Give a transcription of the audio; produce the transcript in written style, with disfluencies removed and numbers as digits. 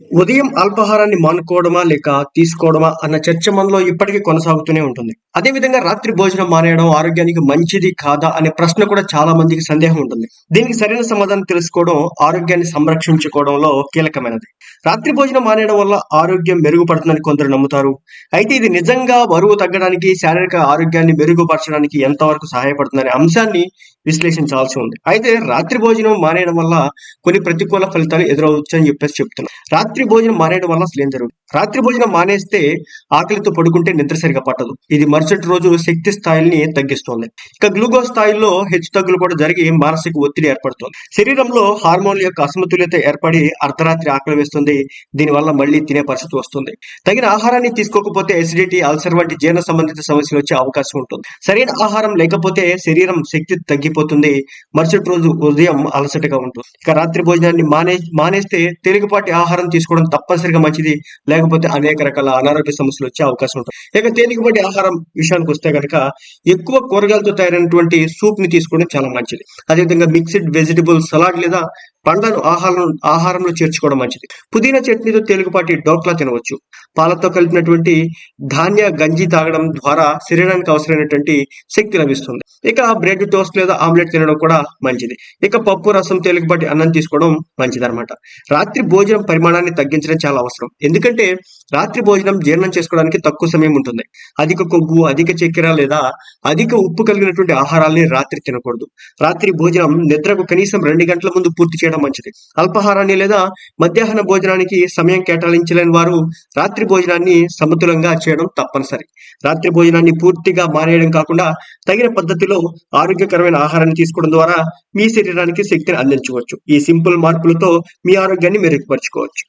ఉదయం అల్పాహారాన్ని మానుకోవడమా? లేక తీసుకోవడమా? అన్న చర్చ మనలో ఇప్పటికీ కొనసాగుతూనే ఉంటుంది. అదే విధంగా రాత్రి భోజనం మానేయడం ఆరోగ్యానికి మంచిది కాదా? అనే ప్రశ్న కూడా చాలా మందికి సందేహం ఉంటుంది. దీనికి సరైన సమాధానం తెలుసుకోవడం ఆరోగ్యాన్ని సంరక్షించుకోవడంలో కీలకమైనది. రాత్రి భోజనం మానేయడం వల్ల ఆరోగ్యం మెరుగుపడుతుందని కొందరు నమ్ముతారు. అయితే ఇది నిజంగా బరువు తగ్గడానికి, శారీరక ఆరోగ్యాన్ని మెరుగుపరచడానికి ఎంతవరకు సహాయపడుతుందనే అంశాన్ని విశ్లేషించాల్సి ఉంది. అయితే రాత్రి భోజనం మానేయడం వల్ల కొన్ని ప్రతికూల ఫలితాలు ఎదురవచ్చని చెప్తున్నారు. రాత్రి భోజనం మానేయడం వల్ల అసలేం జరుగుతుంది? రాత్రి భోజనం మానేస్తే ఆకలితో పడుకుంటే నిద్ర సరిగా పట్టదు. ఇది మరుసటి రోజు శక్తి స్థాయిల్ని తగ్గిస్తుంది. ఇక గ్లూకోజ్ స్థాయిల్లో హెచ్చుతగ్గులు కూడా జరిగి మానసిక ఒత్తిడి ఏర్పడుతుంది. శరీరంలో హార్మోన్ల యొక్క అసమతుల్యత ఏర్పడి అర్ధరాత్రి ఆకలి వేస్తుంది. దీనివల్ల మళ్ళీ తినే పరిస్థితి వస్తుంది. తగిన ఆహారాన్ని తీసుకోకపోతే ఎసిడిటీ, అల్సర్ వంటి జీర్ణ సంబంధిత సమస్యలు వచ్చే అవకాశం ఉంటుంది. సరైన ఆహారం లేకపోతే శరీరం శక్తి తగ్గిపోతుంది. మరుసటి రోజు ఉదయం అలసటగా ఉంటుంది. ఇక రాత్రి భోజనాన్ని మానేస్తే తేలికపాటి ఆహారం తీసుకోవడం తప్పనిసరిగా మంచిది. లేకపోతే అనేక రకాల అనారోగ్య సమస్యలు వచ్చే అవకాశం ఉంటుంది. ఇక తేలికపాటి ఆహారం విషయానికి వస్తే కనుక ఎక్కువ కూరగాయలతో తయారైనటువంటి సూప్ ని తీసుకోవడం చాలా మంచిది. అదేవిధంగా మిక్స్డ్ వెజిటబుల్ సలాడ్ లేదా పండ్లను ఆహారంలో చేర్చుకోవడం మంచిది. పుదీనా చట్నీతో తేలికపాటి డోక్లా తినవచ్చు. పాలతో కలిపినటువంటి ధాన్య గంజి తాగడం ద్వారా శరీరానికి అవసరమైనటువంటి శక్తి లభిస్తుంది. ఇక బ్రెడ్ టోస్ట్ లేదా ఆమ్లెట్ తినడం కూడా మంచిది. ఇక పప్పు, రసం, తేలికపాటి అన్నం తీసుకోవడం మంచిదన్నమాట. రాత్రి భోజనం పరిమాణాన్ని తగ్గించడం చాలా అవసరం. ఎందుకంటే రాత్రి భోజనం జీర్ణం చేసుకోవడానికి తక్కువ సమయం ఉంటుంది. అధిక కొవ్వు, అధిక చక్కెర లేదా అధిక ఉప్పు కలిగినటువంటి ఆహారాల్ని రాత్రి తినకూడదు. రాత్రి భోజనం నిద్రకు కనీసం 2 గంటల ముందు పూర్తి చేయడం మంచిది. అల్పాహారాన్ని లేదా మధ్యాహ్న భోజనానికి సమయం కేటాయించలేని వారు రాత్రి భోజనాన్ని సమతులంగా చేయడం తప్పనిసరి. రాత్రి భోజనాన్ని పూర్తిగా మానేయడం కాకుండా తగిన పద్ధతిలో ఆరోగ్యకరమైన ఆహారాన్ని తీసుకోవడం ద్వారా మీ శరీరానికి శక్తిని అందించవచ్చు. ఈ సింపుల్ మార్పులతో మీ ఆరోగ్యాన్ని మెరుగుపరుచుకోవచ్చు.